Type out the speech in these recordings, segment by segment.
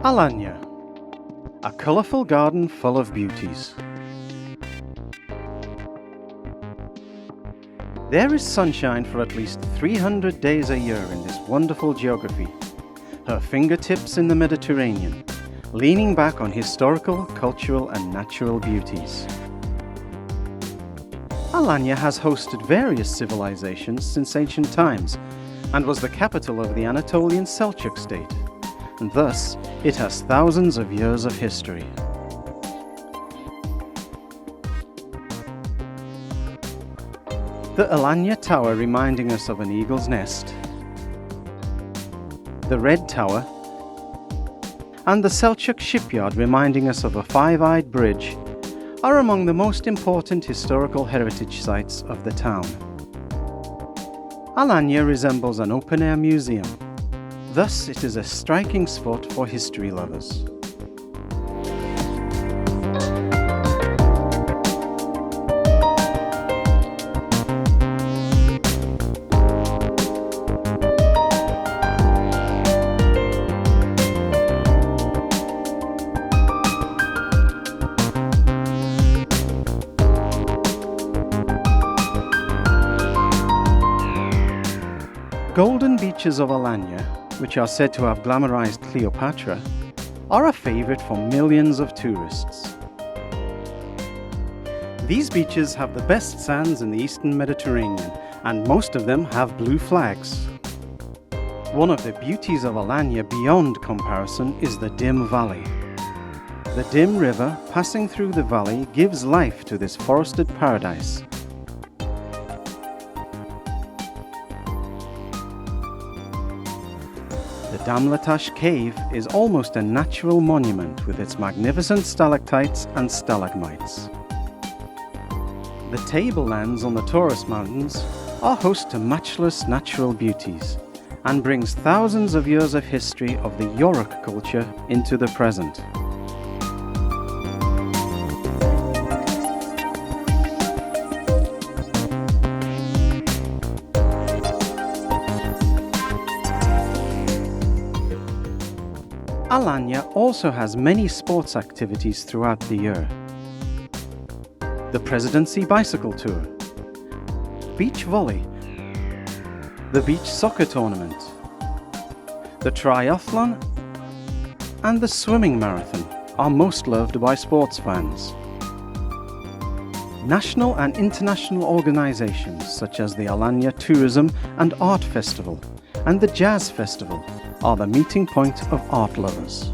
Alania, a colourful garden full of beauties. There is sunshine for at least 300 days a year in this wonderful geography, her fingertips in the Mediterranean, leaning back on historical, cultural and natural beauties. Alanya has hosted various civilizations since ancient times and was the capital of the Anatolian Seljuk state, and thus it has thousands of years of history. The Alanya Tower reminding us of an eagle's nest, the Red Tower, and the Seljuk shipyard reminding us of a five-eyed bridge are among the most important historical heritage sites of the town. Alanya resembles an open-air museum, thus it is a striking spot for history lovers. Golden beaches of Alanya, which are said to have glamorized Cleopatra, are a favorite for millions of tourists. These beaches have the best sands in the eastern Mediterranean, and most of them have blue flags. One of the beauties of Alanya beyond comparison is the Dim Valley. The Dim River passing through the valley gives life to this forested paradise. The Damlatash cave is almost a natural monument with its magnificent stalactites and stalagmites. The tablelands on the Taurus Mountains are host to matchless natural beauties and brings thousands of years of history of the Yorick culture into the present. Alanya also has many sports activities throughout the year. The Presidency Bicycle Tour, Beach Volley, the Beach Soccer Tournament, the Triathlon and the Swimming Marathon are most loved by sports fans. National and international organizations such as the Alanya Tourism and Art Festival and the Jazz Festival are the meeting point of art lovers.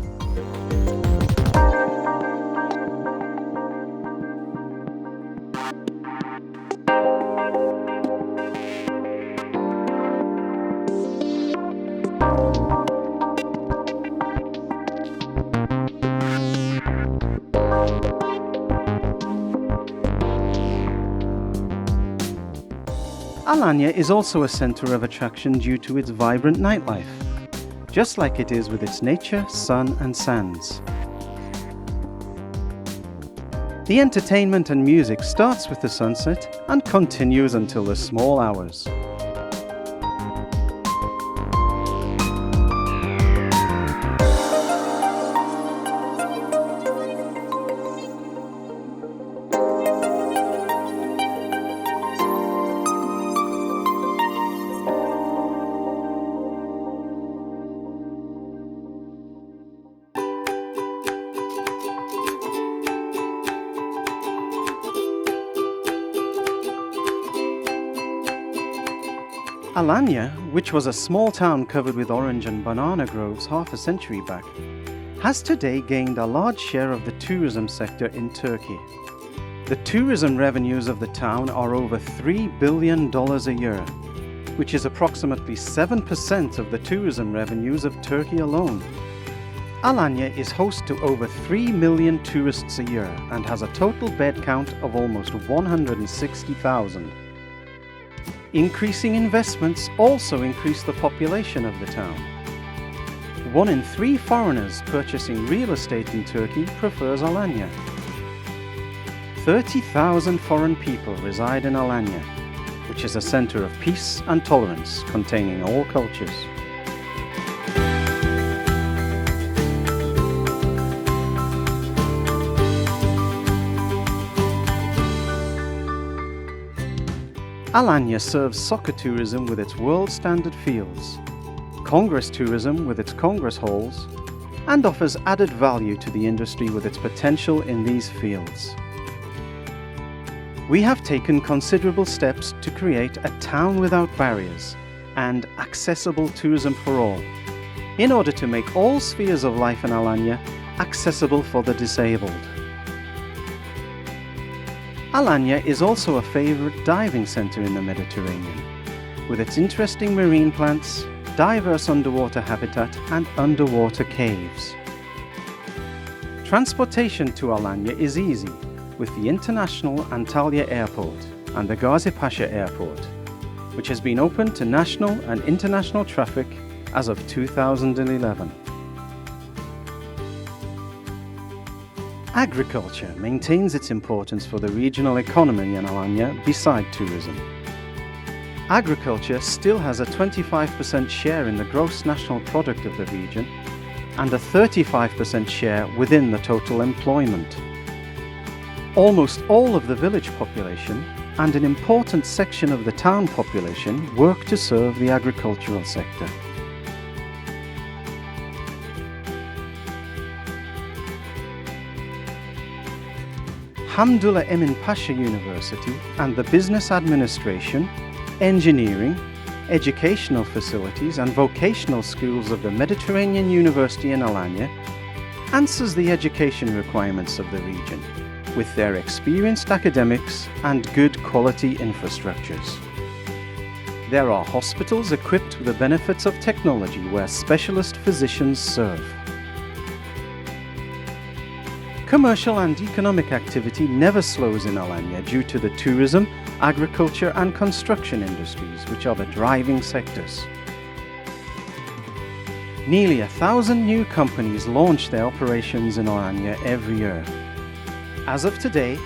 Alanya is also a center of attraction due to its vibrant nightlife, just like it is with its nature, sun and sands. The entertainment and music starts with the sunset and continues until the small hours. Alanya, which was a small town covered with orange and banana groves half a century back, has today gained a large share of the tourism sector in Turkey. The tourism revenues of the town are over $3 billion a year, which is approximately 7% of the tourism revenues of Turkey alone. Alanya is host to over 3 million tourists a year and has a total bed count of almost 160,000. Increasing investments also increase the population of the town. 1 in 3 foreigners purchasing real estate in Turkey prefers Alanya. 30,000 foreign people reside in Alanya, which is a center of peace and tolerance containing all cultures. Alanya serves soccer tourism with its world-standard fields, congress tourism with its congress halls, and offers added value to the industry with its potential in these fields. We have taken considerable steps to create a town without barriers and accessible tourism for all, in order to make all spheres of life in Alanya accessible for the disabled. Alanya is also a favourite diving centre in the Mediterranean, with its interesting marine plants, diverse underwater habitat and underwater caves. Transportation to Alanya is easy with the international Antalya Airport and the Gazi Pasha Airport, which has been open to national and international traffic as of 2011. Agriculture maintains its importance for the regional economy in Alanya beside tourism. Agriculture still has a 25% share in the gross national product of the region and a 35% share within the total employment. Almost all of the village population and an important section of the town population work to serve the agricultural sector. Hamdullah Emin Pasha University and the Business Administration, Engineering, Educational Facilities and Vocational Schools of the Mediterranean University in Alanya answers the education requirements of the region with their experienced academics and good quality infrastructures. There are hospitals equipped with the benefits of technology where specialist physicians serve. Commercial and economic activity never slows in Alanya due to the tourism, agriculture and construction industries, which are the driving sectors. Nearly 1,000 new companies launch their operations in Alanya every year. As of today,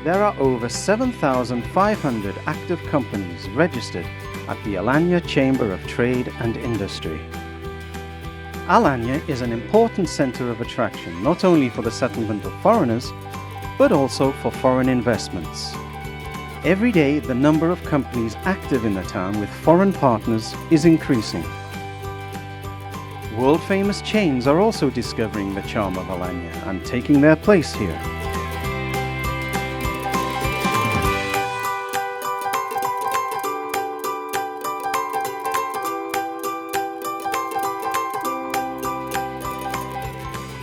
there are over 7,500 active companies registered at the Alanya Chamber of Trade and Industry. Alanya is an important centre of attraction not only for the settlement of foreigners, but also for foreign investments. Every day, the number of companies active in the town with foreign partners is increasing. World-famous chains are also discovering the charm of Alanya and taking their place here.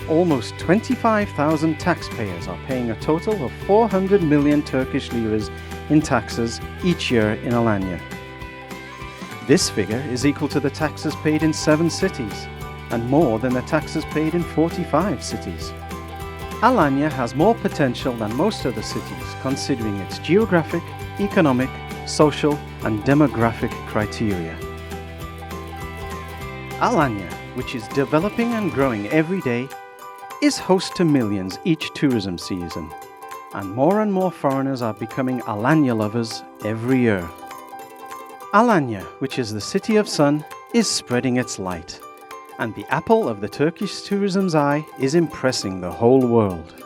Almost 25,000 taxpayers are paying a total of 400 million Turkish liras in taxes each year in Alanya. This figure is equal to the taxes paid in 7 cities and more than the taxes paid in 45 cities. Alanya has more potential than most other cities considering its geographic, economic, social and demographic criteria. Alanya, which is developing and growing every day, is host to millions each tourism season, and more foreigners are becoming Alanya lovers every year. Alanya, which is the city of sun, is spreading its light, and the apple of the Turkish tourism's eye is impressing the whole world.